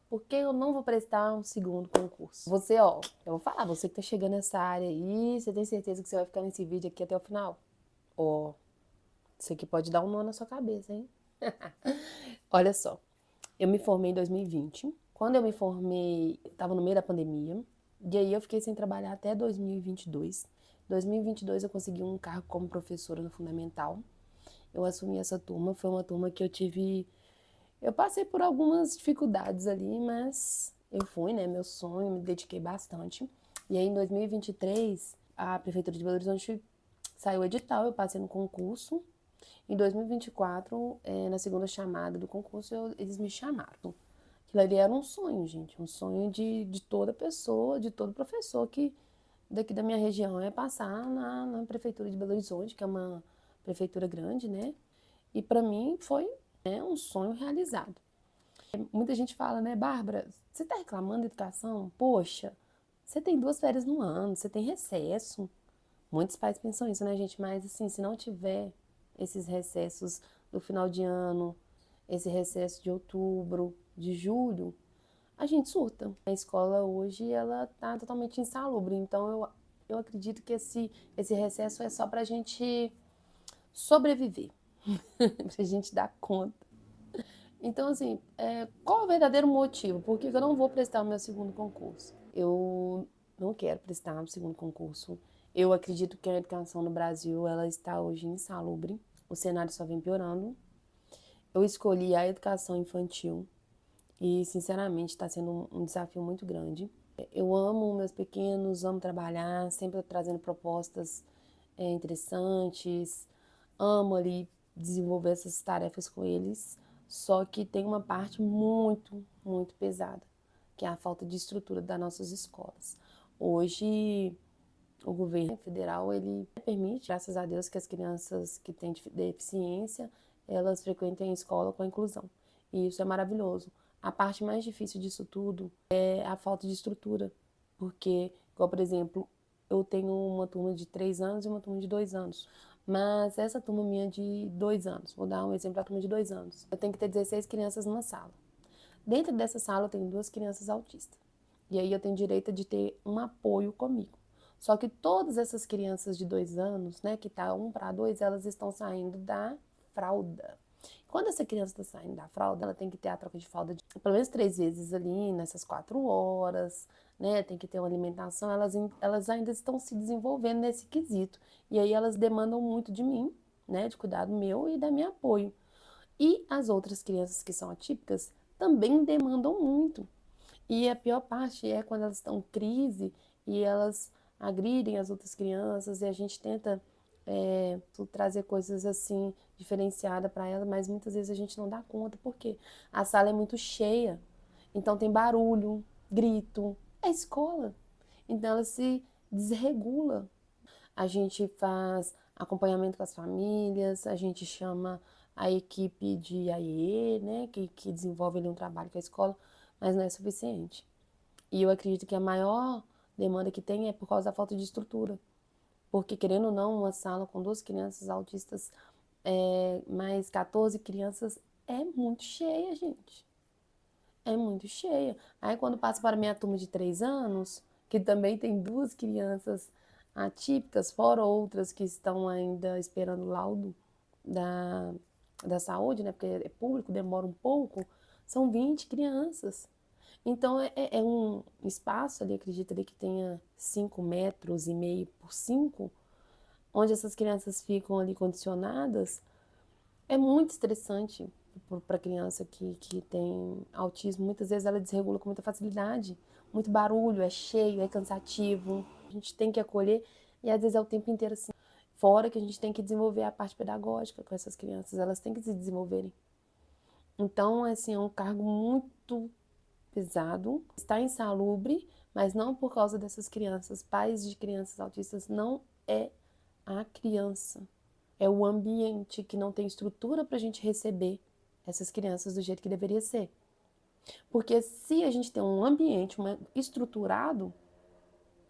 por que eu não vou prestar um segundo concurso? Você, ó, eu vou falar, você que tá chegando nessa área aí, você tem certeza que você vai ficar nesse vídeo aqui até o final? Ó, isso aqui pode dar um nó na sua cabeça, hein? Olha só, eu me formei em 2020. Quando eu me formei, estava no meio da pandemia. E aí eu fiquei sem trabalhar até 2022. Em 2022 eu consegui um cargo como professora no Fundamental. Eu assumi essa turma, foi uma turma que eu passei por algumas dificuldades ali, mas eu fui, né, meu sonho, me dediquei bastante. E aí em 2023, a Prefeitura de Belo Horizonte saiu o edital, eu passei no concurso. Em 2024, na segunda chamada do concurso, eles me chamaram. Aquilo ali era um sonho, gente, um sonho de toda pessoa, de todo professor que daqui da minha região é passar na Prefeitura de Belo Horizonte, que é uma prefeitura grande, né? E para mim foi, né, um sonho realizado. Muita gente fala, né, Bárbara, você tá reclamando da educação? Poxa, você tem 2 férias no ano, você tem recesso. Muitos pais pensam isso, né, gente? Mas, assim, se não tiver esses recessos do final de ano, esse recesso de outubro, de julho, a gente surta. A escola hoje, ela tá totalmente insalubre. Então, eu acredito que esse recesso é só pra gente sobreviver, pra gente dar conta. Então, assim, qual é o verdadeiro motivo? Por que eu não vou prestar o meu segundo concurso? Eu não quero prestar o segundo concurso. Eu acredito que a educação no Brasil, ela está hoje insalubre. O cenário só vem piorando. Eu escolhi a educação infantil e, sinceramente, está sendo um desafio muito grande. Eu amo meus pequenos, amo trabalhar, sempre trazendo propostas interessantes, amo ali desenvolver essas tarefas com eles, só que tem uma parte muito, muito pesada, que é a falta de estrutura das nossas escolas. Hoje, o governo federal, ele permite, graças a Deus, que as crianças que têm deficiência, elas frequentem a escola com a inclusão. E isso é maravilhoso. A parte mais difícil disso tudo é a falta de estrutura, porque, igual, por exemplo, eu tenho uma turma de 3 anos e uma turma de 2 anos. Mas essa turma minha de 2 anos, vou dar um exemplo da turma de 2 anos. Eu tenho que ter 16 crianças numa sala. Dentro dessa sala eu tenho 2 crianças autistas. E aí eu tenho direito de ter um apoio comigo. Só que todas essas crianças de 2 anos, né, que tá 1 para 2, elas estão saindo da fralda. Quando essa criança está saindo da fralda, ela tem que ter a troca de fralda de pelo menos 3 vezes ali, nessas 4 horas, né? Tem que ter uma alimentação. Elas ainda estão se desenvolvendo nesse quesito. E aí elas demandam muito de mim, né? De cuidado meu e da minha apoio. E as outras crianças que são atípicas também demandam muito. E a pior parte é quando elas estão em crise e elas agridem as outras crianças e a gente tenta trazer coisas assim diferenciadas para elas, mas muitas vezes a gente não dá conta porque a sala é muito cheia, então tem barulho, grito, é escola, então ela se desregula. A gente faz acompanhamento com as famílias, a gente chama a equipe de AIE, né, que desenvolve ali um trabalho com a escola, mas não é suficiente. E eu acredito que a maior demanda que tem é por causa da falta de estrutura. Porque, querendo ou não, uma sala com 2 crianças autistas, mais 14 crianças, é muito cheia, gente. É muito cheia. Aí, quando passa para a minha turma de 3 anos, que também tem 2 crianças atípicas, fora outras que estão ainda esperando o laudo da, da saúde, né? Porque é público, demora um pouco, são 20 crianças. Então, é um espaço ali, acredito ali que tenha 5,5 metros por 5, onde essas crianças ficam ali condicionadas, é muito estressante para a criança que tem autismo. Muitas vezes ela desregula com muita facilidade, muito barulho, é cheio, é cansativo. A gente tem que acolher e às vezes é o tempo inteiro assim. Fora que a gente tem que desenvolver a parte pedagógica com essas crianças, elas têm que se desenvolverem. Então, assim, é um cargo muito pesado, está insalubre, mas não por causa dessas crianças. Pais de crianças autistas não é a criança, é o ambiente que não tem estrutura para a gente receber essas crianças do jeito que deveria ser. Porque se a gente tem um ambiente estruturado,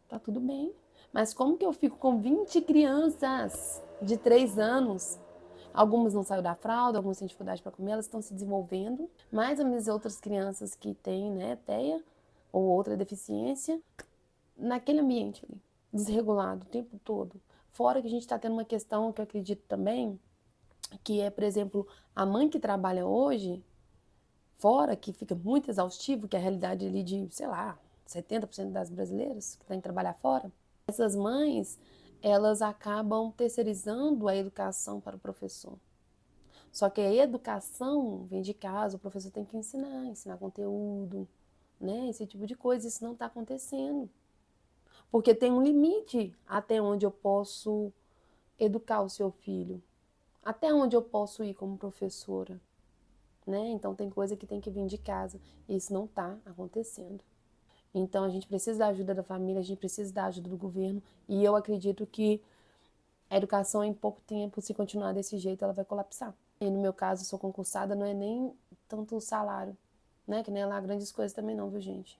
tá tudo bem. Mas como que eu fico com 20 crianças de 3 anos? Algumas não saíram da fralda, algumas têm dificuldade para comer, elas estão se desenvolvendo. Mas as outras crianças que têm, né, TEA ou outra deficiência, naquele ambiente ali, desregulado o tempo todo. Fora que a gente está tendo uma questão que eu acredito também, que é, por exemplo, a mãe que trabalha hoje, fora, que fica muito exaustivo, que é a realidade ali de, sei lá, 70% das brasileiras que têm que trabalhar fora. Essas mães, elas acabam terceirizando a educação para o professor. Só que a educação vem de casa, o professor tem que ensinar conteúdo, né? Esse tipo de coisa, isso não está acontecendo. Porque tem um limite até onde eu posso educar o seu filho, até onde eu posso ir como professora, né? Então tem coisa que tem que vir de casa, e isso não está acontecendo. Então a gente precisa da ajuda da família, a gente precisa da ajuda do governo, e eu acredito que a educação em pouco tempo, se continuar desse jeito, ela vai colapsar. E no meu caso, sou concursada, não é nem tanto o salário, né? Que nem é lá grandes coisas também não, viu, gente?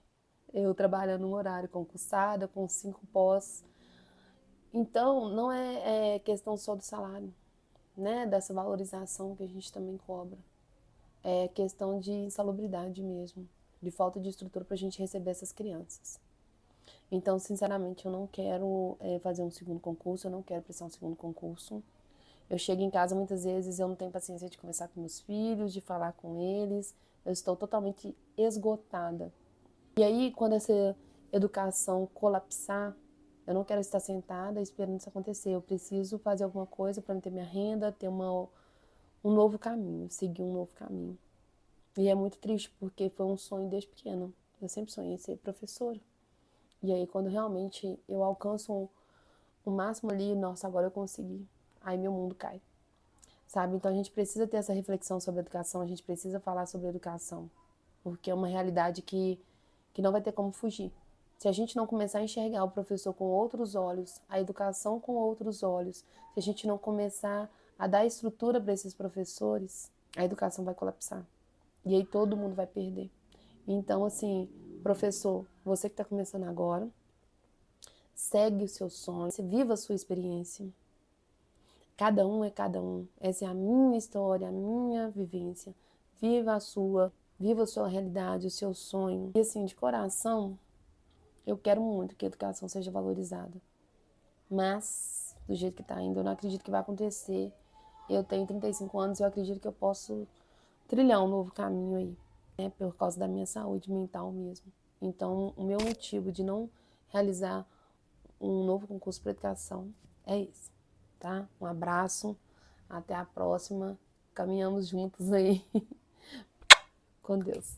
Eu trabalhando no horário, concursada, com 5 pós. Então, não é questão só do salário, né? Dessa valorização que a gente também cobra. É questão de insalubridade mesmo, de falta de estrutura para a gente receber essas crianças. Então, sinceramente, eu não quero fazer um segundo concurso, eu não quero prestar um segundo concurso. Eu chego em casa muitas vezes, eu não tenho paciência de conversar com meus filhos, de falar com eles, eu estou totalmente esgotada. E aí, quando essa educação colapsar, eu não quero estar sentada esperando isso acontecer. Eu preciso fazer alguma coisa para ter minha renda, ter um novo caminho, seguir um novo caminho. E é muito triste, porque foi um sonho desde pequena. Eu sempre sonhei ser professora. E aí, quando realmente eu alcanço o máximo ali, nossa, agora eu consegui. Aí meu mundo cai, sabe? Então a gente precisa ter essa reflexão sobre educação, a gente precisa falar sobre educação. Porque é uma realidade que não vai ter como fugir. Se a gente não começar a enxergar o professor com outros olhos, a educação com outros olhos, se a gente não começar a dar estrutura para esses professores, a educação vai colapsar. E aí todo mundo vai perder. Então, assim, professor, você que está começando agora, segue o seu sonho, viva a sua experiência. Cada um é cada um. Essa é a minha história, a minha vivência. Viva a sua realidade, o seu sonho. E assim, de coração, eu quero muito que a educação seja valorizada. Mas, do jeito que está indo, eu não acredito que vai acontecer. Eu tenho 35 anos e eu acredito que eu posso trilhar um novo caminho aí, né? Por causa da minha saúde mental mesmo. Então, o meu motivo de não realizar um novo concurso para educação é esse, tá? Um abraço, até a próxima. Caminhamos juntos aí. Com Deus.